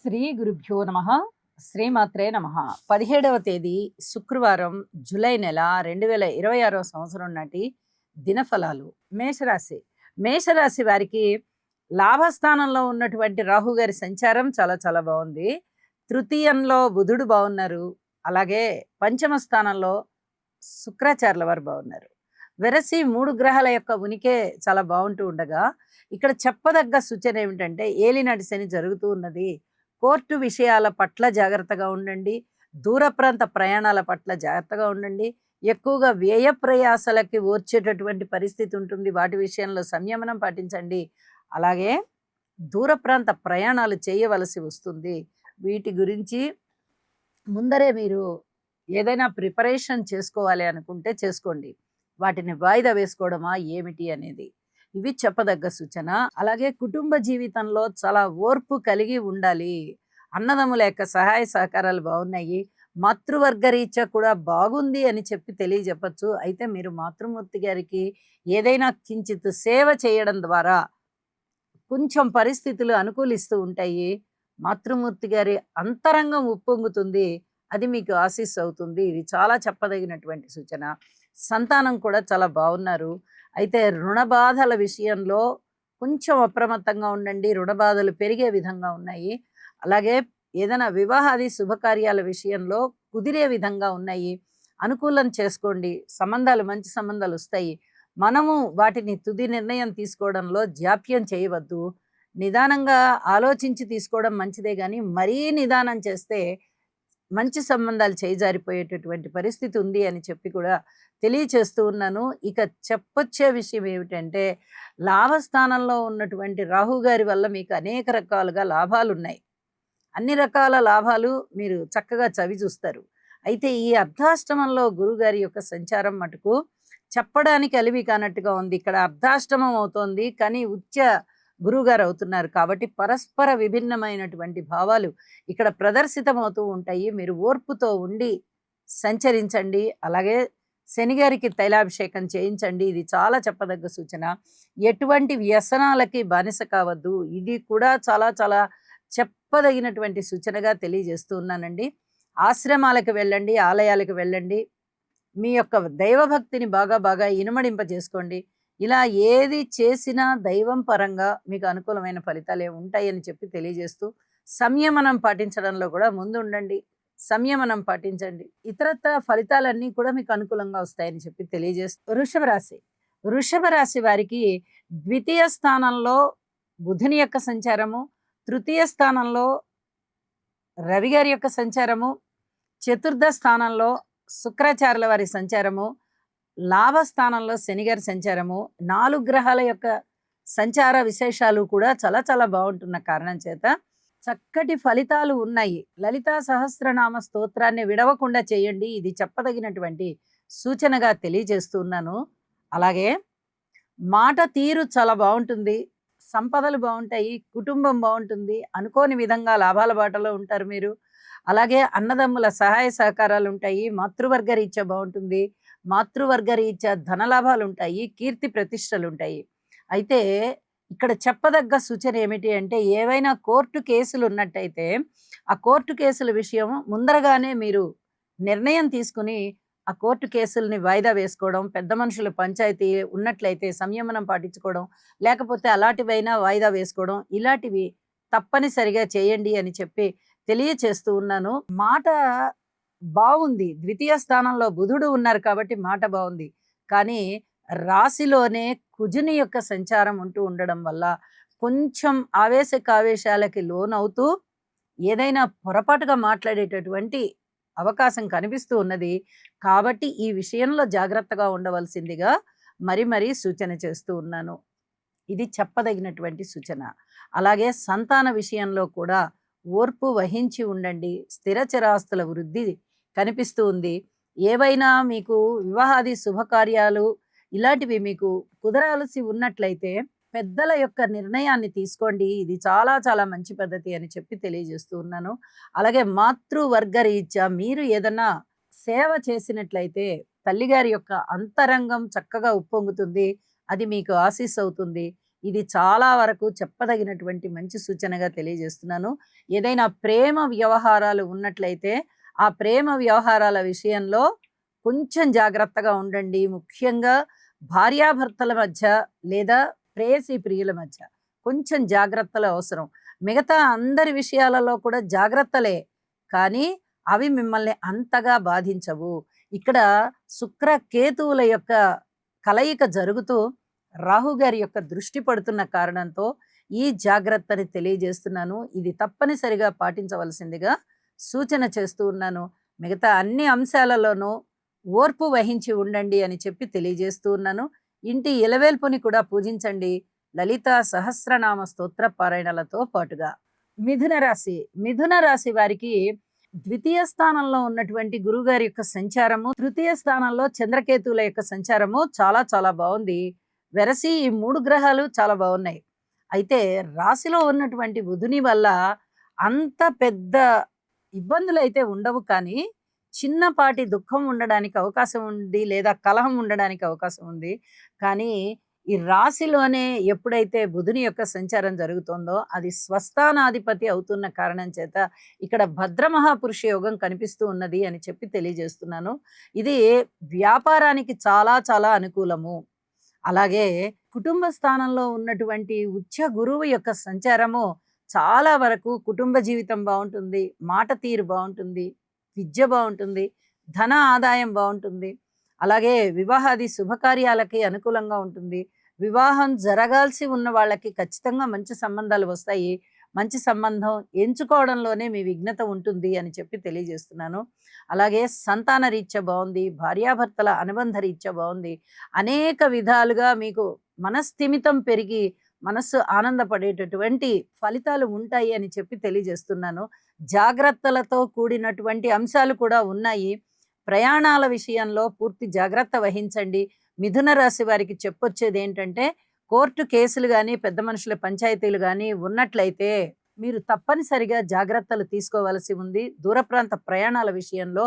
శ్రీ గురుభ్యో నమ. శ్రీమాత్రే నమ. 17వ తేదీ శుక్రవారం, జూలై నెల 2026 సంవత్సరం నాటి దినఫలాలు. మేషరాశి. మేషరాశి వారికి లాభస్థానంలో ఉన్నటువంటి రాహు గారి సంచారం చాలా చాలా బాగుంది. తృతీయంలో బుధుడు బాగున్నారు. అలాగే పంచమ స్థానంలో శుక్రాచార్యుల వారు బాగున్నారు. వెరసి 3 గ్రహాల యొక్క ఉనికే చాలా బాగుంటూ ఉండగా ఇక్కడ చెప్పదగ్గ సూచన ఏమిటంటే ఏలినాటి శని జరుగుతూ ఉన్నది. కోర్టు విషయాల పట్ల జాగ్రత్తగా ఉండండి. దూర ప్రాంత ప్రయాణాల పట్ల జాగ్రత్తగా ఉండండి. ఎక్కువగా వ్యయ ప్రయాసలకి ఓర్చేటటువంటి పరిస్థితి ఉంటుంది. వాటి విషయంలో సంయమనం పాటించండి. అలాగే దూర ప్రాంత ప్రయాణాలు చేయవలసి వస్తుంది. వీటి గురించి ముందరే మీరు ఏదైనా ప్రిపరేషన్ చేసుకోవాలి అనుకుంటే చేసుకోండి. వాటిని వాయిదా వేసుకోవడమా ఏమిటి అనేది ఇవి చెప్పదగ్గ సూచన. అలాగే కుటుంబ జీవితంలో చాలా ఓర్పు కలిగి ఉండాలి. అన్నదమ్ముల యొక్క సహాయ సహకారాలు బాగున్నాయి. మాతృవర్గ రీత్యా కూడా బాగుంది అని చెప్పి తెలియజెప్పచ్చు. అయితే మీరు మాతృమూర్తి గారికి ఏదైనా కించిత్ సేవ చేయడం ద్వారా కొంచెం పరిస్థితులు అనుకూలిస్తూ ఉంటాయి. మాతృమూర్తి గారి అంతరంగం ఉప్పొంగుతుంది. అది మీకు ఆశీస్సు అవుతుంది. ఇది చాలా చెప్పదగినటువంటి సూచన. సంతానం కూడా చాలా బాగున్నారు. అయితే రుణ బాధల విషయంలో కొంచెం అప్రమత్తంగా ఉండండి. రుణ బాధలు పెరిగే విధంగా ఉన్నాయి. అలాగే ఏదైనా వివాహాది శుభకార్యాల విషయంలో కుదిరే విధంగా ఉన్నాయి. అనుకూలం చేసుకోండి. సంబంధాలు మంచి సంబంధాలు వస్తాయి. మనము వాటిని తుది నిర్ణయం తీసుకోవడంలో జాప్యం చేయవద్దు. నిదానంగా ఆలోచించి తీసుకోవడం మంచిదే, కానీ మరీ నిదానం చేస్తే మంచి సంబంధాలు చేజారిపోయేటటువంటి పరిస్థితి ఉంది అని చెప్పి కూడా తెలియచేస్తూ ఉన్నాను. ఇక చెప్పొచ్చే విషయం ఏమిటంటే లాభస్థానంలో ఉన్నటువంటి రాహు గారి వల్ల మీకు అనేక రకాలుగా లాభాలు ఉన్నాయి. అన్ని రకాల లాభాలు మీరు చక్కగా చవి చూస్తారు. అయితే ఈ అర్ధాష్టమంలో గురుగారి యొక్క సంచారం మటుకు చెప్పడానికి అలివి కానట్టుగా ఉంది. ఇక్కడ అర్ధాష్టమం అవుతోంది, కానీ ఉచ్చ గురువుగారు అవుతున్నారు. కాబట్టి పరస్పర విభిన్నమైనటువంటి భావాలు ఇక్కడ ప్రదర్శితమవుతూ ఉంటాయి. మీరు ఓర్పుతో ఉండి సంచరించండి. అలాగే శనిగారికి తైలాభిషేకం చేయించండి. ఇది చాలా చెప్పదగ్గ సూచన. ఎటువంటి వ్యసనాలకి బానిస కావద్దు. ఇది కూడా చాలా చాలా చెప్పదగినటువంటి సూచనగా తెలియజేస్తూ ఉన్నానండి. ఆశ్రమాలకు వెళ్ళండి, ఆలయాలకు వెళ్ళండి. మీ యొక్క దైవభక్తిని బాగా బాగా ఇనుమడింప చేసుకోండి. ఇలా ఏది చేసినా దైవం పరంగా మీకు అనుకూలమైన ఫలితాలే ఉంటాయని చెప్పి తెలియజేస్తూ సంయమనం పాటించడంలో కూడా ముందు ఉండండి. సంయమనం పాటించండి. ఇతరత్ర ఫలితాలన్నీ కూడా మీకు అనుకూలంగా వస్తాయని చెప్పి తెలియజేస్తూ వృషభ రాశి వారికి ద్వితీయ స్థానంలో బుధుని యొక్క సంచారము, తృతీయ స్థానంలో రవి గారి యొక్క సంచారము, చతుర్థ స్థానంలో శుక్రాచార్యుల వారి సంచారము, లాభస్థానంలో శనిగారి సంచారము, 4 గ్రహాల యొక్క సంచార విశేషాలు కూడా చాలా చాలా బాగుంటున్న కారణం చేత చక్కటి ఫలితాలు ఉన్నాయి. లలితా సహస్రనామ స్తోత్రాన్ని విడవకుండా చేయండి. ఇది చెప్పదగినటువంటి సూచనగా తెలియజేస్తున్నాను. అలాగే మాట తీరు చాలా బాగుంటుంది. సంపదలు బాగుంటాయి. కుటుంబం బాగుంటుంది. అనుకోని విధంగా లాభాల బాటలో ఉంటారు మీరు. అలాగే అన్నదమ్ముల సహాయ సహకారాలు ఉంటాయి. మాతృవర్గ రీత్యా బాగుంటుంది. మాతృవర్గ రీత్యా ధనలాభాలు ఉంటాయి. కీర్తి ప్రతిష్టలు ఉంటాయి. అయితే ఇక్కడ చెప్పదగ్గ సూచన ఏమిటి అంటే ఏవైనా కోర్టు కేసులు ఉన్నట్టయితే ఆ కోర్టు కేసుల విషయం ముందరగానే మీరు నిర్ణయం తీసుకుని ఆ కోర్టు కేసుల్ని వాయిదా వేసుకోవడం, పెద్ద మనుషుల పంచాయతీ ఉన్నట్లయితే సంయమనం పాటించుకోవడం, లేకపోతే అలాంటివైనా వాయిదా వేసుకోవడం, ఇలాంటివి తప్పనిసరిగా చేయండి అని చెప్పి తెలియచేస్తూ ఉన్నాను. మాట బాగుంది. ద్వితీయ స్థానంలో బుధుడు ఉన్నారు కాబట్టి మాట బాగుంది. కానీ రాశిలోనే కుజుని యొక్క సంచారం ఉంటూ ఉండడం వల్ల కొంచెం ఆవేశకావేశాలకి లోనవుతూ ఏదైనా పొరపాటుగా మాట్లాడేటటువంటి అవకాశం కనిపిస్తూ ఉన్నది. కాబట్టి ఈ విషయంలో జాగ్రత్తగా ఉండవలసిందిగా మరీ సూచన చేస్తూ ఉన్నాను. ఇది చెప్పదగినటువంటి సూచన. అలాగే సంతాన విషయంలో కూడా ఓర్పు వహించి ఉండండి. స్థిర చిరాస్తుల వృద్ధి కనిపిస్తూ ఉంది. ఏవైనా మీకు వివాహాది శుభకార్యాలు ఇలాంటివి మీకు కుదరాల్సి ఉన్నట్లయితే పెద్దల యొక్క నిర్ణయాన్ని తీసుకోండి. ఇది చాలా చాలా మంచి పద్ధతి అని చెప్పి తెలియజేస్తూ ఉన్నాను. అలాగే మాతృవర్గ రీత్యా మీరు ఏదన్నా సేవ చేసినట్లయితే తల్లిగారి యొక్క అంతరంగం చక్కగా ఉప్పొంగుతుంది. అది మీకు ఆశీస్సు అవుతుంది. ఇది చాలా వరకు చెప్పదగినటువంటి మంచి సూచనగా తెలియజేస్తున్నాను. ఏదైనా ప్రేమ వ్యవహారాలు ఉన్నట్లయితే, ఆ ప్రేమ వ్యవహారాల విషయంలో కొంచెం జాగ్రత్తగా ఉండండి. ముఖ్యంగా భార్యాభర్తల మధ్య లేదా ప్రేయసీ ప్రియుల మధ్య కొంచెం జాగ్రత్తలు అవసరం. మిగతా అందరి విషయాలలో కూడా జాగ్రత్తలే. కానీ అవి మిమ్మల్ని అంతగా బాధించవు. ఇక్కడ శుక్ర కేతువుల యొక్క కలయిక జరుగుతూ రాహు గారి యొక్క దృష్టి పడుతున్న కారణంతో ఈ జాగ్రత్తని తెలియజేస్తున్నాను. ఇది తప్పనిసరిగా పాటించవలసిందిగా సూచన చేస్తూ ఉన్నాను. మిగతా అన్ని అంశాలలోనూ ఓర్పు వహించి ఉండండి అని చెప్పి తెలియజేస్తూ ఉన్నాను. ఇంటి ఇలవేల్పుని కూడా పూజించండి లలితా సహస్రనామ స్తోత్ర పారాయణలతో పాటుగా. మిథున రాశి వారికి ద్వితీయ స్థానంలో ఉన్నటువంటి గురుగారి యొక్క సంచారము, తృతీయ స్థానంలో చంద్రకేతువుల యొక్క సంచారము చాలా చాలా బాగుంది. వెరసి ఈ 3 గ్రహాలు చాలా బాగున్నాయి. అయితే రాశిలో ఉన్నటువంటి బుధుని వల్ల అంత పెద్ద ఇబ్బందులు అయితే ఉండవు, కానీ చిన్నపాటి దుఃఖం ఉండడానికి అవకాశం ఉంది, లేదా కలహం ఉండడానికి అవకాశం ఉంది. కానీ ఈ రాశిలోనే ఎప్పుడైతే బుధుని యొక్క సంచారం జరుగుతుందో అది స్వస్థానాధిపతి అవుతున్న కారణం చేత ఇక్కడ భద్రమహాపురుష యోగం కనిపిస్తూ ఉన్నది అని చెప్పి తెలియజేస్తున్నాను. ఇది వ్యాపారానికి చాలా చాలా అనుకూలము. అలాగే కుటుంబ స్థానంలో ఉన్నటువంటి ఉచ్చ గురువు యొక్క సంచారము చాలా వరకు కుటుంబ జీవితం బాగుంటుంది, మాట తీరు బాగుంటుంది, విద్య బాగుంటుంది, ధన ఆదాయం బాగుంటుంది. అలాగే వివాహాది శుభకార్యాలకి అనుకూలంగా ఉంటుంది. వివాహం జరగాల్సి ఉన్న వాళ్ళకి ఖచ్చితంగా మంచి సంబంధాలు వస్తాయి. మంచి సంబంధం ఎంచుకోవడంలోనే మీ విఘ్నత ఉంటుంది అని చెప్పి తెలియజేస్తున్నాను. అలాగే సంతాన రీత్యా బాగుంది, భార్యాభర్తల అనుబంధ రీత్యా బాగుంది. అనేక విధాలుగా మీకు మనస్థిమితం పెరిగి మనస్సు ఆనందపడేటటువంటి ఫలితాలు ఉంటాయి అని చెప్పి తెలియజేస్తున్నాను. జాగ్రత్తలతో కూడినటువంటి అంశాలు కూడా ఉన్నాయి. ప్రయాణాల విషయంలో పూర్తి జాగ్రత్త వహించండి. మిథున రాశి వారికి చెప్పొచ్చేది ఏంటంటే, కోర్టు కేసులు కానీ పెద్ద మనుషుల పంచాయతీలు కానీ ఉన్నట్లయితే మీరు తప్పనిసరిగా జాగ్రత్తలు తీసుకోవాల్సి ఉంది. దూర ప్రాంత ప్రయాణాల విషయంలో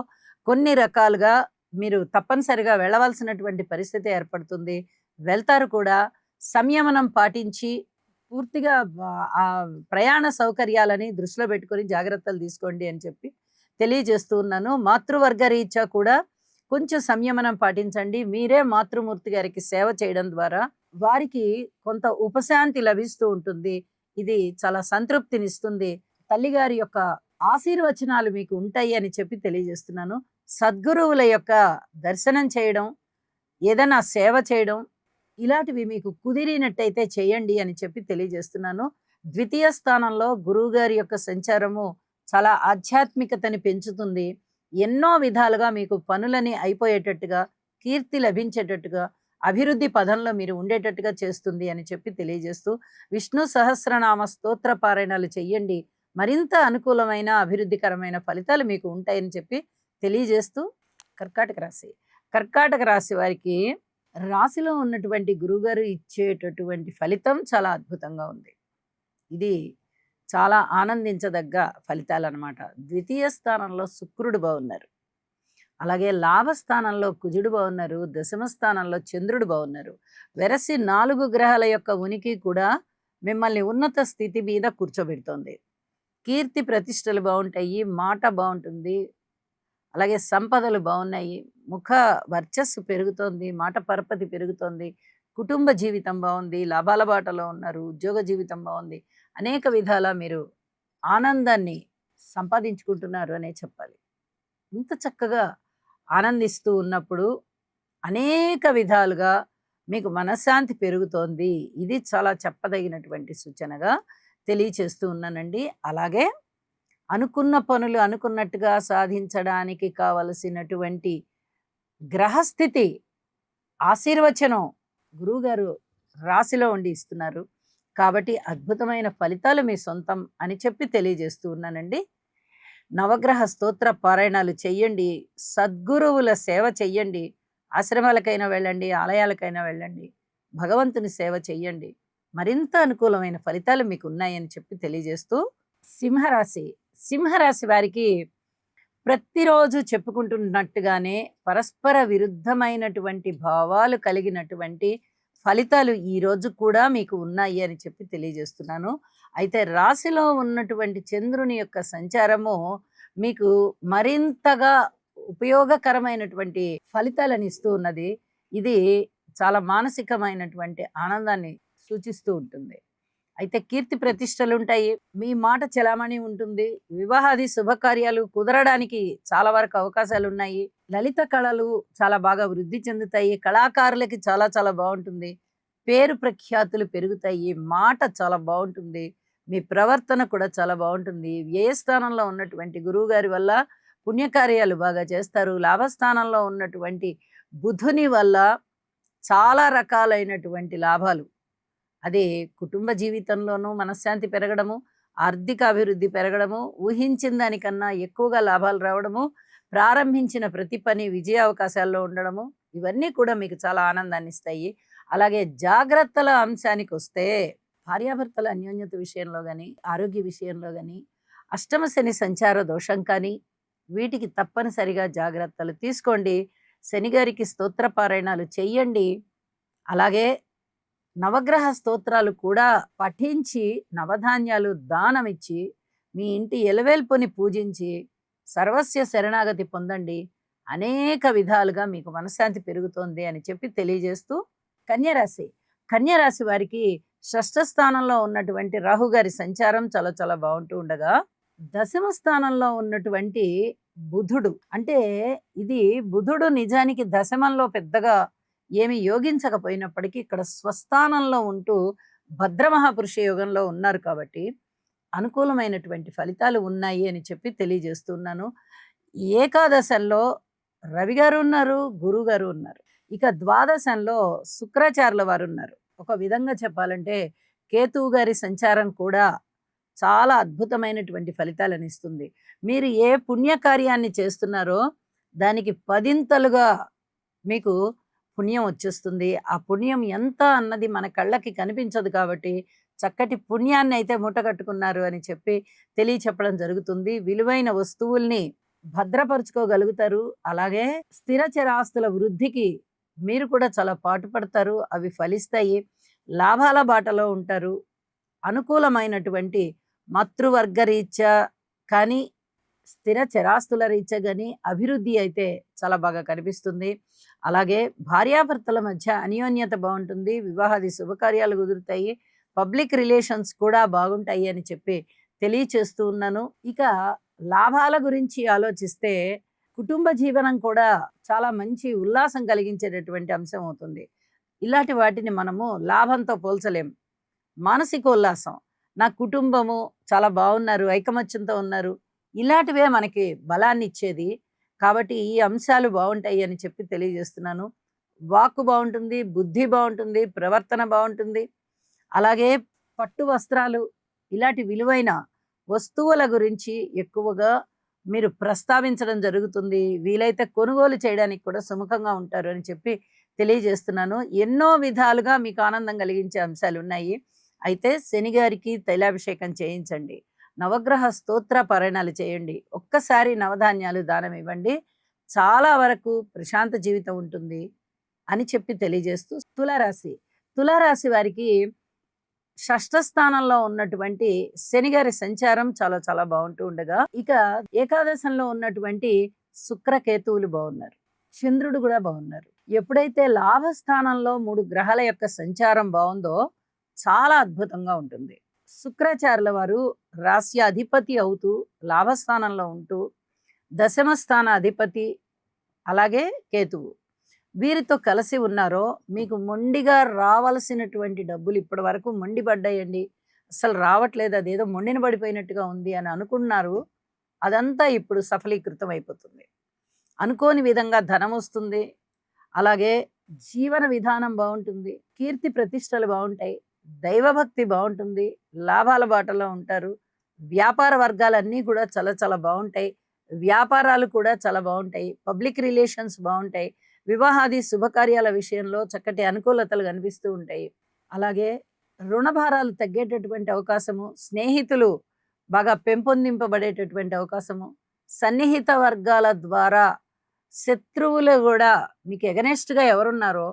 కొన్ని రకాలుగా మీరు తప్పనిసరిగా వెళ్ళవలసినటువంటి పరిస్థితి ఏర్పడుతుంది. వెళ్తారు కూడా. సంయమనం పాటించి పూర్తిగా ఆ ప్రయాణ సౌకర్యాలని దృష్టిలో పెట్టుకొని జాగ్రత్తలు తీసుకోండి అని చెప్పి తెలియజేస్తూ ఉన్నాను. మాతృవర్గ రీత్యా కూడా కొంచెం సంయమనం పాటించండి. మీరే మాతృమూర్తి గారికి సేవ చేయడం ద్వారా వారికి కొంత ఉపశాంతి లభిస్తూ ఉంటుంది. ఇది చాలా సంతృప్తినిస్తుంది. తల్లిగారి యొక్క ఆశీర్వచనాలు మీకు ఉంటాయి అని చెప్పి తెలియజేస్తున్నాను. సద్గురువుల యొక్క దర్శనం చేయడం, ఏదైనా సేవ చేయడం, ఇలాంటివి మీకు కుదిరినట్టయితే చేయండి అని చెప్పి తెలియజేస్తున్నాను. ద్వితీయ స్థానంలో గురువు గారి యొక్క సంచారము చాలా ఆధ్యాత్మికతని పెంచుతుంది. ఎన్నో విధాలుగా మీకు పనులని అయిపోయేటట్టుగా, కీర్తి లభించేటట్టుగా, అభివృద్ధి పదంలో మీరు ఉండేటట్టుగా చేస్తుంది అని చెప్పి తెలియజేస్తూ, విష్ణు సహస్రనామ స్తోత్ర పారాయణాలు చెయ్యండి. మరింత అనుకూలమైన అభివృద్ధికరమైన ఫలితాలు మీకు ఉంటాయని చెప్పి తెలియజేస్తూ, కర్కాటక రాశి వారికి రాశిలో ఉన్నటువంటి గురువుగారు ఇచ్చేటటువంటి ఫలితం చాలా అద్భుతంగా ఉంది. ఇది చాలా ఆనందించదగ్గ ఫలితాలు అన్నమాట. ద్వితీయ స్థానంలో శుక్రుడు బాగున్నారు, అలాగే లాభస్థానంలో కుజుడు బాగున్నారు, దశమ స్థానంలో చంద్రుడు బాగున్నారు. వెరసి 4 గ్రహాల యొక్క ఉనికి కూడా మిమ్మల్ని ఉన్నత స్థితి మీద కూర్చోబెడుతోంది. కీర్తి ప్రతిష్టలు బాగుంటాయి, మాట బాగుంటుంది, అలాగే సంపదలు బాగున్నాయి, ముఖ వర్చస్సు పెరుగుతోంది, మాట పరపతి పెరుగుతోంది, కుటుంబ జీవితం బాగుంది, లాభాల బాటలో ఉన్నారు, ఉద్యోగ జీవితం బాగుంది. అనేక విధాల మీరు ఆనందాన్ని సంపాదించుకుంటున్నారు అనే చెప్పాలి. ఇంత చక్కగా ఆనందిస్తూ ఉన్నప్పుడు అనేక విధాలుగా మీకు మనశ్శాంతి పెరుగుతోంది. ఇది చాలా చెప్పదగినటువంటి సూచనగా తెలియచేస్తూ ఉన్నానండి. అలాగే అనుకున్న పనులు అనుకున్నట్టుగా సాధించడానికి కావలసినటువంటి గ్రహస్థితి ఆశీర్వచనం గురువుగారు రాశిలో ఉండి ఇస్తున్నారు. కాబట్టి అద్భుతమైన ఫలితాలు మీ సొంతం అని చెప్పి తెలియజేస్తూ ఉన్నానండి. నవగ్రహ స్తోత్ర పారాయణాలు చెయ్యండి, సద్గురువుల సేవ చెయ్యండి, ఆశ్రమాలకైనా వెళ్ళండి, ఆలయాలకైనా వెళ్ళండి, భగవంతుని సేవ చెయ్యండి. మరింత అనుకూలమైన ఫలితాలు మీకు ఉన్నాయని చెప్పి తెలియజేస్తూ, సింహరాశి వారికి ప్రతిరోజు చెప్పుకుంటున్నట్టుగానే పరస్పర విరుద్ధమైనటువంటి భావాలు కలిగినటువంటి ఫలితాలు ఈ రోజు కూడా మీకు ఉన్నాయి అని చెప్పి తెలియజేస్తున్నాను. అయితే రాశిలో ఉన్నటువంటి చంద్రుని యొక్క సంచారము మీకు మరింతగా ఉపయోగకరమైనటువంటి ఫలితాలను ఇస్తూ ఉన్నది. ఇది చాలా మానసికమైనటువంటి ఆనందాన్ని సూచిస్తూ ఉంటుంది. అయితే కీర్తి ప్రతిష్టలుంటాయి. మీ మాట చెలామణి ఉంటుంది. వివాహాది శుభకార్యాలు కుదరడానికి చాలా వరకు అవకాశాలున్నాయి. లలిత కళలు చాలా బాగా వృద్ధి చెందుతాయి. కళాకారులకి చాలా చాలా బావుంటుంది. పేరు ప్రఖ్యాతులు పెరుగుతాయి. మాట చాలా బావుంటుంది. మీ ప్రవర్తన కూడా చాలా బావుంటుంది. వ్యయస్థానంలో ఉన్నటువంటి గురువుగారి వల్ల పుణ్యకార్యాలు బాగా చేస్తారు. లాభస్థానంలో ఉన్నటువంటి బుధుని వల్ల చాలా రకాలైనటువంటి లాభాలు, అది కుటుంబ జీవితంలోనూ మనశ్శాంతి పెరగడము, ఆర్థిక అభివృద్ధి పెరగడము, ఊహించిన దానికన్నా ఎక్కువగా లాభాలు రావడము, ప్రారంభించిన ప్రతి పని విజయ అవకాశాల్లో ఉండడము, ఇవన్నీ కూడా మీకు చాలా ఆనందాన్ని ఇస్తాయి. అలాగే జాగ్రత్తల అంశానికొస్తే భార్యాభర్తల అన్యోన్యత విషయంలో గాని, ఆరోగ్య విషయంలో గాని, అష్టమ శని సంచార దోషం కానీ, వీటికి తప్పనిసరిగా జాగ్రత్తలు తీసుకోండి. శనిగారికి స్తోత్ర పారాయణాలు చెయ్యండి. అలాగే నవగ్రహ స్తోత్రాలు కూడా పఠించి, నవధాన్యాలు దానమిచ్చి, మీ ఇంటి ఎలవేల్పుని పూజించి, సర్వస్య శరణాగతి పొందండి. అనేక విధాలుగా మీకు మనశ్శాంతి పెరుగుతోంది అని చెప్పి తెలియజేస్తూ, కన్యరాశి. కన్యరాశి వారికి షష్ఠ స్థానంలో ఉన్నటువంటి రాహు గారి సంచారం చాలా చాలా బాగుంటూ ఉండగా, దశమ స్థానంలో ఉన్నటువంటి బుధుడు, అంటే ఇది బుధుడు నిజానికి దశమంలో పెద్దగా ఏమి యోగించకపోయినప్పటికీ ఇక్కడ స్వస్థానంలో ఉంటూ భద్రమహాపురుష యోగంలో ఉన్నారు కాబట్టి అనుకూలమైనటువంటి ఫలితాలు ఉన్నాయి అని చెప్పి తెలియజేస్తున్నాను. ఏకాదశంలో రవి గారు ఉన్నారు, గురువు గారు ఉన్నారు. ఇక ద్వాదశంలో శుక్రాచార్యుల వారు ఉన్నారు. ఒక విధంగా చెప్పాలంటే కేతువు గారి సంచారం కూడా చాలా అద్భుతమైనటువంటి ఫలితాలను ఇస్తుంది. మీరు ఏ పుణ్యకార్యాన్ని చేస్తున్నారో దానికి పదింతలుగా మీకు పుణ్యం వచ్చేస్తుంది. ఆ పుణ్యం ఎంత అన్నది మన కళ్ళకి కనిపించదు కాబట్టి చక్కటి పుణ్యాన్ని అయితే మూటగట్టుకున్నారు అని చెప్పి తెలియచెప్పడం జరుగుతుంది. విలువైన వస్తువుల్ని భద్రపరుచుకోగలుగుతారు. అలాగే స్థిర చరాస్తుల వృద్ధికి మీరు కూడా చాలా పాటుపడతారు. అవి ఫలిస్తాయి. లాభాల బాటలో ఉంటారు. అనుకూలమైనటువంటి మాతృవర్గ రీత్యా కానీ, స్థిర చరాస్తుల రీత్యా కానీ అభివృద్ధి అయితే చాలా బాగా కనిపిస్తుంది. అలాగే భార్యాభర్తల మధ్య అన్యోన్యత బాగుంటుంది. వివాహాది శుభకార్యాలు కుదురుతాయి. పబ్లిక్ రిలేషన్స్ కూడా బాగుంటాయి అని చెప్పి తెలియచేస్తూ ఉన్నాను. ఇక లాభాల గురించి ఆలోచిస్తే కుటుంబ జీవనం కూడా చాలా మంచి ఉల్లాసం కలిగించేటటువంటి అంశం అవుతుంది. ఇలాంటి వాటిని మనము లాభంతో పోల్చలేం. మానసికోల్లాసం, నా కుటుంబము చాలా బాగున్నారు, ఐకమత్యంతో ఉన్నారు, ఇలాంటివే మనకి బలాన్ని ఇచ్చేది. కాబట్టి ఈ అంశాలు బాగుంటాయి అని చెప్పి తెలియజేస్తున్నాను. వాక్కు బాగుంటుంది, బుద్ధి బాగుంటుంది, ప్రవర్తన బాగుంటుంది. అలాగే పట్టు వస్త్రాలు, ఇలాంటి విలువైన వస్తువుల గురించి ఎక్కువగా మీరు ప్రస్తావించడం జరుగుతుంది. వీలైతే కొనుగోలు చేయడానికి కూడా సుముఖంగా ఉంటారు అని చెప్పి తెలియజేస్తున్నాను. ఎన్నో విధాలుగా మీకు ఆనందం కలిగించే అంశాలు ఉన్నాయి. అయితే శనిగారికి తైలాభిషేకం చేయించండి. నవగ్రహ స్తోత్ర పారాయణాలు చేయండి. ఒక్కసారి నవధాన్యాలు దానం ఇవ్వండి. చాలా వరకు ప్రశాంత జీవితం ఉంటుంది అని చెప్పి తెలియజేస్తూ, తులారాశి. తులారాశి వారికి షష్ఠ స్థానంలో ఉన్నటువంటి శనిగారి సంచారం చాలా చాలా బాగుంటూ ఉండగా, ఇక ఏకాదశంలో ఉన్నటువంటి శుక్రకేతువులు బాగున్నారు, చంద్రుడు కూడా బాగున్నారు. ఎప్పుడైతే లాభస్థానంలో 3 గ్రహాల యొక్క సంచారం బాగుందో చాలా అద్భుతంగా ఉంటుంది. శుక్రాచార్యుల వారు రాశి అధిపతి అవుతూ లాభస్థానంలో ఉంటూ, దశమ స్థాన అధిపతి అలాగే కేతువు వీరితో కలిసి ఉన్నారో మీకు మొండిగా రావాల్సినటువంటి డబ్బులు ఇప్పటి వరకు మొండిపడ్డాయండి, అసలు రావట్లేదు, అదేదో మొండిన పడిపోయినట్టుగా ఉంది అని అనుకున్నారు. అదంతా ఇప్పుడు సఫలీకృతం అయిపోతుంది. అనుకోని విధంగా ధనం వస్తుంది. అలాగే జీవన విధానం బాగుంటుంది. కీర్తి ప్రతిష్టలు బాగుంటాయి. దైవభక్తి బాగుంటుంది. లాభాల బాటలో ఉంటారు. వ్యాపార వర్గాలన్నీ కూడా చాలా చాలా బాగుంటాయి. వ్యాపారాలు కూడా చాలా బాగుంటాయి. పబ్లిక్ రిలేషన్స్ బాగుంటాయి. వివాహాది శుభకార్యాల విషయంలో చక్కటి అనుకూలతలు కనిపిస్తూ ఉంటాయి. అలాగే రుణభారాలు తగ్గేటటువంటి అవకాశము, స్నేహితులు బాగా పెంపొందింపబడేటటువంటి అవకాశము, సన్నిహిత వర్గాల ద్వారా శత్రువులు కూడా మీకు ఎగనెస్ట్గా ఎవరున్నారో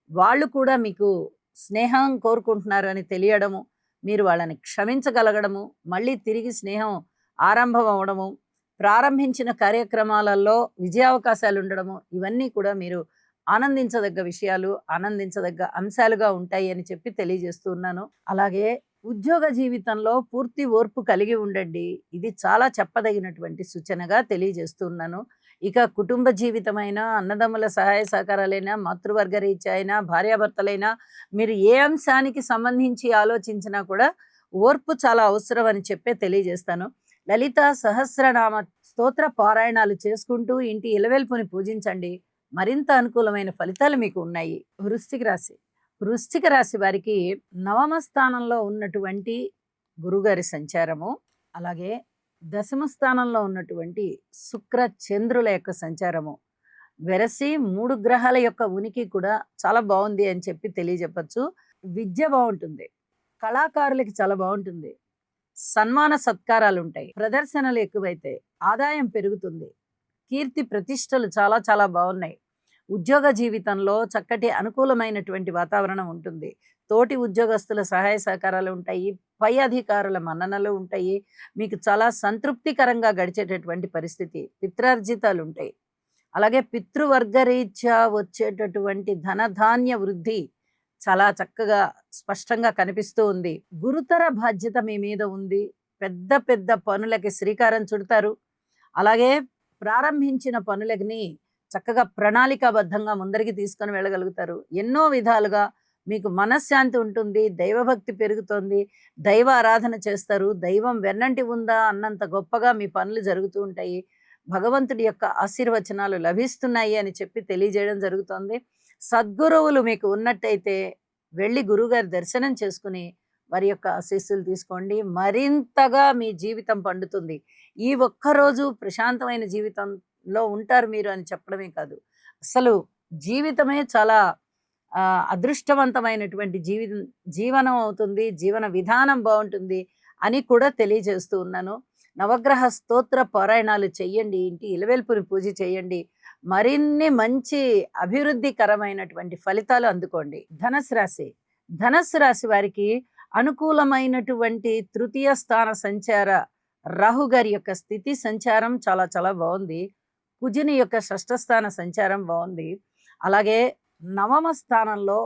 వాళ్ళు కూడా మీకు స్నేహం కోరుకుంటున్నారు అని తెలియడము, మీరు వాళ్ళని క్షమించగలగడము, మళ్ళీ తిరిగి స్నేహం ఆరంభం అవ్వడము, ప్రారంభించిన కార్యక్రమాలలో విజయావకాశాలు ఉండడము, ఇవన్నీ కూడా మీరు ఆనందించదగ్గ విషయాలు, ఆనందించదగ్గ అంశాలుగా ఉంటాయి అని చెప్పి తెలియజేస్తూ ఉన్నాను. అలాగే ఉద్యోగ జీవితంలో పూర్తి ఓర్పు కలిగి ఉండండి. ఇది చాలా చెప్పదగినటువంటి సూచనగా తెలియజేస్తున్నాను. ఇక కుటుంబ జీవితమైనా, అన్నదమ్ముల సహాయ సహకారాలైనా, మాతృవర్గ రీత్యా అయినా, భార్యాభర్తలైనా, మీరు ఏ అంశానికి సంబంధించి ఆలోచించినా కూడా ఓర్పు చాలా అవసరం అని చెప్పే తెలియజేస్తాను. లలిత సహస్రనామ స్తోత్ర పారాయణాలు చేసుకుంటూ ఇంటి ఇలవెల్పుని పూజించండి. మరింత అనుకూలమైన ఫలితాలు మీకు ఉన్నాయి. వృశ్చిక రాశి. వృశ్చిక రాశి వారికి నవమ స్థానంలో ఉన్నటువంటి గురుగారి సంచారము, అలాగే దశమ స్థానంలో ఉన్నటువంటి శుక్ర చంద్రుల యొక్క సంచారము వెరసి 3 గ్రహాల యొక్క ఉనికి కూడా చాలా బాగుంది అని చెప్పి తెలియజెప్పచ్చు. విద్య బాగుంటుంది, కళాకారులకి చాలా బాగుంటుంది, సన్మాన సత్కారాలు ఉంటాయి, ప్రదర్శనలు ఎక్కువైతే ఆదాయం పెరుగుతుంది, కీర్తి ప్రతిష్టలు చాలా చాలా బాగున్నాయి. ఉద్యోగ జీవితంలో చక్కటి అనుకూలమైనటువంటి వాతావరణం ఉంటుంది. తోటి ఉద్యోగస్తుల సహాయ సహకారాలు ఉంటాయి, పై అధికారుల మన్ననలు ఉంటాయి, మీకు చాలా సంతృప్తికరంగా గడిచేటటువంటి పరిస్థితి, పిత్రార్జితాలు ఉంటాయి. అలాగే పితృవర్గరీత్యా వచ్చేటటువంటి ధనధాన్య వృద్ధి చాలా చక్కగా స్పష్టంగా కనిపిస్తూ ఉంది. గురుతర బాధ్యత మీ మీద ఉంది. పెద్ద పెద్ద పనులకి శ్రీకారం చుడతారు. అలాగే ప్రారంభించిన పనులని చక్కగా ప్రణాళికాబద్ధంగా ముందరికి తీసుకొని వెళ్ళగలుగుతారు. ఎన్నో విధాలుగా మీకు మనశ్శాంతి ఉంటుంది, దైవభక్తి పెరుగుతుంది, దైవ ఆరాధన చేస్తారు. దైవం వెన్నంటి ఉందా అన్నంత గొప్పగా మీ పనులు జరుగుతూ ఉంటాయి. భగవంతుడి యొక్క ఆశీర్వచనాలు లభిస్తున్నాయి అని చెప్పి తెలియజేయడం జరుగుతుంది. సద్గురువులు మీకు ఉన్నట్టయితే వెళ్ళి గురువుగారి దర్శనం చేసుకుని వారి యొక్క ఆశీస్సులు తీసుకోండి. మరింతగా మీ జీవితం పండుతుంది. ఈ ఒక్కరోజు ప్రశాంతమైన జీవితంలో ఉంటారు మీరు అని చెప్పడమే కాదు, అసలు జీవితమే చాలా అదృష్టవంతమైనటువంటి జీవనం అవుతుంది, జీవన విధానం బాగుంటుంది అని కూడా తెలియజేస్తూ ఉన్నాను. నవగ్రహ స్తోత్ర పారాయణాలు చెయ్యండి, ఇంటి ఇలవెల్పుని పూజ చేయండి, మరిన్ని మంచి అభివృద్ధికరమైనటువంటి ఫలితాలు అందుకోండి. ధనుసు రాశి. ధనుసు రాశి వారికి అనుకూలమైనటువంటి తృతీయ స్థాన సంచార రాహు గారి యొక్క స్థితి సంచారం చాలా చాలా బాగుంది. కుజుని యొక్క షష్ఠ స్థాన సంచారం బాగుంది. అలాగే నవమ స్థానంలో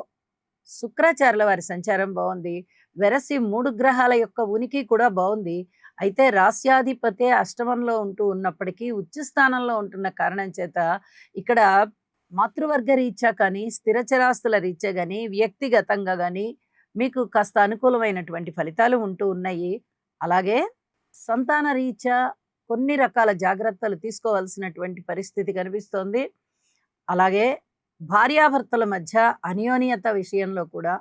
శుక్రాచార్యుల వారి సంచారం బాగుంది. వెరసి 3 గ్రహాల యొక్క ఉనికి కూడా బాగుంది. అయితే రాస్యాధిపతే అష్టమంలో ఉంటూ ఉన్నప్పటికీ ఉచ్చ స్థానంలో ఉంటున్న కారణం చేత ఇక్కడ మాతృవర్గ రీత్యా కానీ, స్థిరచరాస్తుల రీత్యా కానీ, వ్యక్తిగతంగా కానీ మీకు కాస్త అనుకూలమైనటువంటి ఫలితాలు ఉంటూ ఉన్నాయి. అలాగే సంతాన రీత్యా కొన్ని రకాల జాగ్రత్తలు తీసుకోవాల్సినటువంటి పరిస్థితి కనిపిస్తోంది. అలాగే భార్యాభర్తల మధ్య అన్యోన్యత విషయంలో కూడా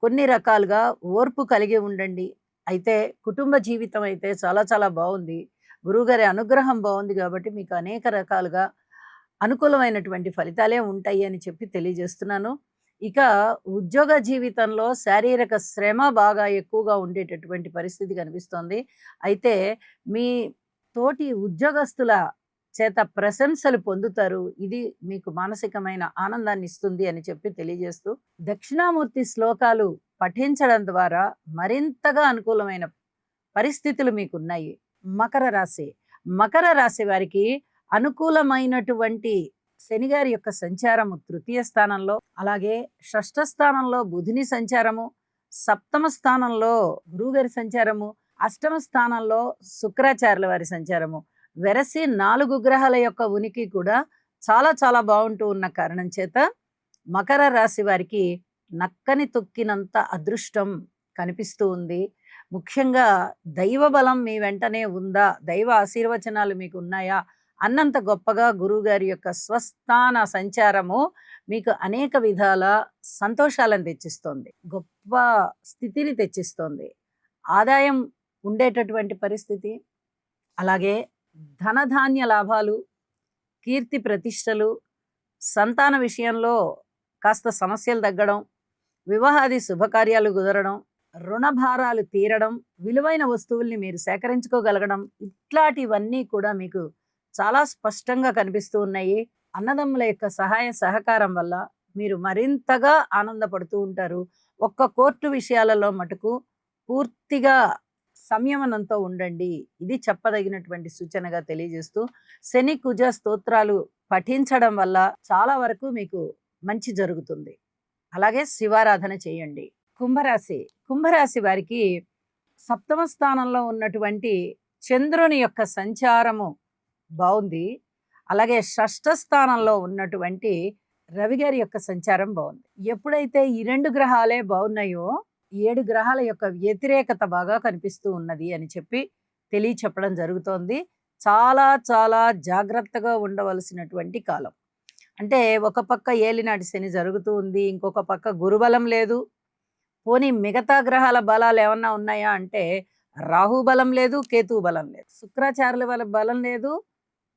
కొన్ని రకాలుగా ఓర్పు కలిగి ఉండండి. అయితే కుటుంబ జీవితం అయితే చాలా చాలా బాగుంది. గురువుగారి అనుగ్రహం బాగుంది కాబట్టి మీకు అనేక రకాలుగా అనుకూలమైనటువంటి ఫలితాలే ఉంటాయి అని చెప్పి తెలియజేస్తున్నాను. ఇక ఉద్యోగ జీవితంలో శారీరక శ్రమ బాగా ఎక్కువగా ఉండేటటువంటి పరిస్థితి కనిపిస్తోంది. అయితే మీ తోటి ఉద్యోగస్తుల చేత ప్రశంసలు పొందుతారు. ఇది మీకు మానసికమైన ఆనందాన్ని ఇస్తుంది అని చెప్పి తెలియజేస్తూ, దక్షిణామూర్తి శ్లోకాలు పఠించడం ద్వారా మరింతగా అనుకూలమైన పరిస్థితులు మీకున్నాయి. మకర రాశి. మకర రాశి వారికి అనుకూలమైనటువంటి శనిగారి యొక్క సంచారము తృతీయ స్థానంలో, అలాగే షష్ఠ స్థానంలో బుధుని సంచారము, సప్తమ స్థానంలో గురువుగారి సంచారము, అష్టమ స్థానంలో శుక్రాచార్యుల వారి సంచారము, వెరసి 4 గ్రహాల యొక్క ఉనికి కూడా చాలా చాలా బాగుంటూ ఉన్న కారణం చేత మకర రాశి వారికి నక్కని తొక్కినంత అదృష్టం కనిపిస్తూ ఉంది. ముఖ్యంగా దైవ బలం మీ వెంటనే ఉందా, దైవ ఆశీర్వచనాలు మీకు ఉన్నాయా అన్నంత గొప్పగా గురువుగారి యొక్క స్వస్థాన సంచారము మీకు అనేక విధాల సంతోషాలను తెచ్చిస్తోంది, గొప్ప స్థితిని తెచ్చిస్తోంది, ఆదాయం ఉండేటటువంటి పరిస్థితి, అలాగే ధనధాన్య లాభాలు, కీర్తి ప్రతిష్టలు, సంతాన విషయంలో కాస్త సమస్యలు తగ్గడం, వివాహాది శుభకార్యాలు కుదరడం, రుణ భారాలు తీరడం, విలువైన వస్తువుల్ని మీరు సేకరించుకోగలగడం, ఇట్లాంటివన్నీ కూడా మీకు చాలా స్పష్టంగా కనిపిస్తూ ఉన్నాయి. అన్నదమ్ముల యొక్క సహాయ సహకారం వల్ల మీరు మరింతగా ఆనందపడుతూ ఉంటారు. ఒక్క కోర్టు విషయాలలో మటుకు పూర్తిగా సంయమనంతో ఉండండి. ఇది చెప్పదగినటువంటి సూచనగా తెలియజేస్తూ, శని కుజ స్తోత్రాలు పఠించడం వల్ల చాలా వరకు మీకు మంచి జరుగుతుంది. అలాగే శివారాధన చేయండి. కుంభరాశి. కుంభరాశి వారికి సప్తమ స్థానంలో ఉన్నటువంటి చంద్రుని యొక్క సంచారము బాగుంది. అలాగే షష్ఠ స్థానంలో ఉన్నటువంటి రవి గారి యొక్క సంచారం బాగుంది. ఎప్పుడైతే ఈ 2 గ్రహాలే బాగున్నాయో 7 గ్రహాల యొక్క వ్యతిరేకత బాగా కనిపిస్తూ ఉన్నది అని చెప్పి తెలియచెప్పడం జరుగుతోంది. చాలా చాలా జాగ్రత్తగా ఉండవలసినటువంటి కాలం. అంటే ఒక పక్క ఏలినాటి శని జరుగుతూ ఉంది, ఇంకొక పక్క గురుబలం లేదు. పోనీ మిగతా గ్రహాల బలాలు ఏమన్నా ఉన్నాయా అంటే రాహు బలం లేదు, కేతు బలం లేదు, శుక్రాచార్యుల వల్ల బలం లేదు,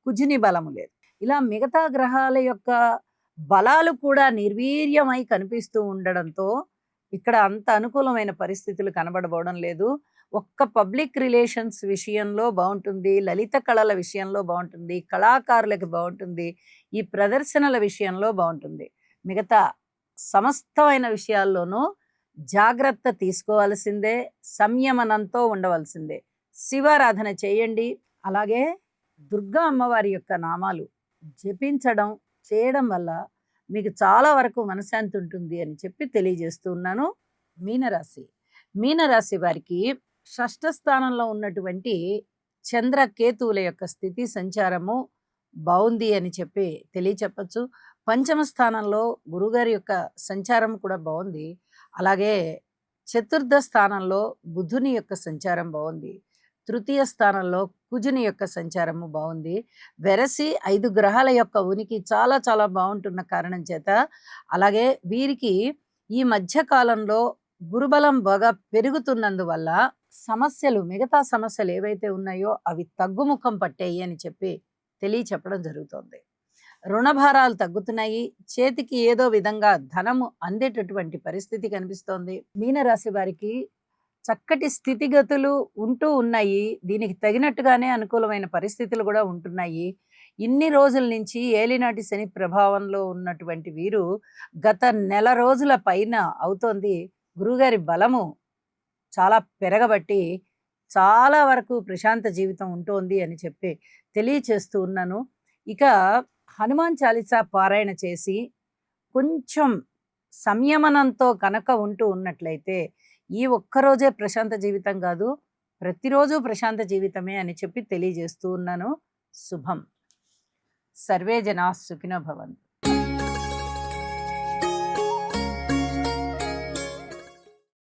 కుజుని బలము లేదు. ఇలా మిగతా గ్రహాల యొక్క బలాలు కూడా నిర్వీర్యమై కనిపిస్తూ ఉండడంతో ఇక్కడ అంత అనుకూలమైన పరిస్థితులు కనబడబోవడం లేదు. ఒక్క పబ్లిక్ రిలేషన్స్ విషయంలో బాగుంటుంది, లలిత కళల విషయంలో బాగుంటుంది, కళాకారులకు బాగుంటుంది, ఈ ప్రదర్శనల విషయంలో బాగుంటుంది. మిగతా సమస్తమైన విషయాల్లోనూ జాగ్రత్త తీసుకోవాల్సిందే, సంయమనంతో ఉండవలసిందే. శివారాధన చేయండి. అలాగే దుర్గా అమ్మవారి యొక్క నామాలు జపించడం చేయడం వల్ల మీకు చాలా వరకు మనశ్శాంతి ఉంటుంది అని చెప్పి తెలియజేస్తూ ఉన్నాను. మీనరాశి. మీనరాశి వారికి షష్ఠ స్థానంలో ఉన్నటువంటి చంద్ర కేతువుల యొక్క స్థితి సంచారము బాగుంది అని చెప్పి తెలియచెప్పచ్చు. పంచమ స్థానంలో గురుగారి యొక్క సంచారం కూడా బాగుంది. అలాగే చతుర్థ స్థానంలో బుధుని యొక్క సంచారం బాగుంది. తృతీయ స్థానంలో కుజుని యొక్క సంచారము బాగుంది. వెరసి 5 గ్రహాల యొక్క ఉనికి చాలా చాలా బాగుంటున్న కారణం చేత, అలాగే వీరికి ఈ మధ్య కాలంలో గురుబలం బాగా పెరుగుతున్నందువల్ల సమస్యలు, మిగతా సమస్యలు ఏవైతే ఉన్నాయో అవి తగ్గుముఖం పట్టాయి అని చెప్పి తెలియచెప్పడం జరుగుతోంది. రుణభారాలు తగ్గుతున్నాయి. చేతికి ఏదో విధంగా ధనము అందేటటువంటి పరిస్థితి కనిపిస్తోంది. మీనరాశి వారికి చక్కటి స్థితిగతులు ఉంటూ ఉన్నాయి. దీనికి తగినట్టుగానే అనుకూలమైన పరిస్థితులు కూడా ఉంటున్నాయి. ఇన్ని రోజుల నుంచి ఏలినాటి శని ప్రభావంలో ఉన్నటువంటి వీరు గత నెల రోజుల పైన అవుతోంది. గురుగారి బలము చాలా పెరగబట్టి చాలా వరకు ప్రశాంత జీవితం ఉంటుంది అని చెప్పి తెలియచేస్తూ ఉన్నాను. ఇక హనుమాన్ చాలీసా పారాయణ చేసి కొంచెం సంయమనంతో కనుక ఉంటూ ఉన్నట్లయితే ఈ ఒక్కరోజే ప్రశాంత జీవితం కాదు, ప్రతిరోజు ప్రశాంత జీవితమే అని చెప్పి తెలియజేస్తూ ఉన్నాను. శుభం. సర్వే జనా సుఖినో భవంతు.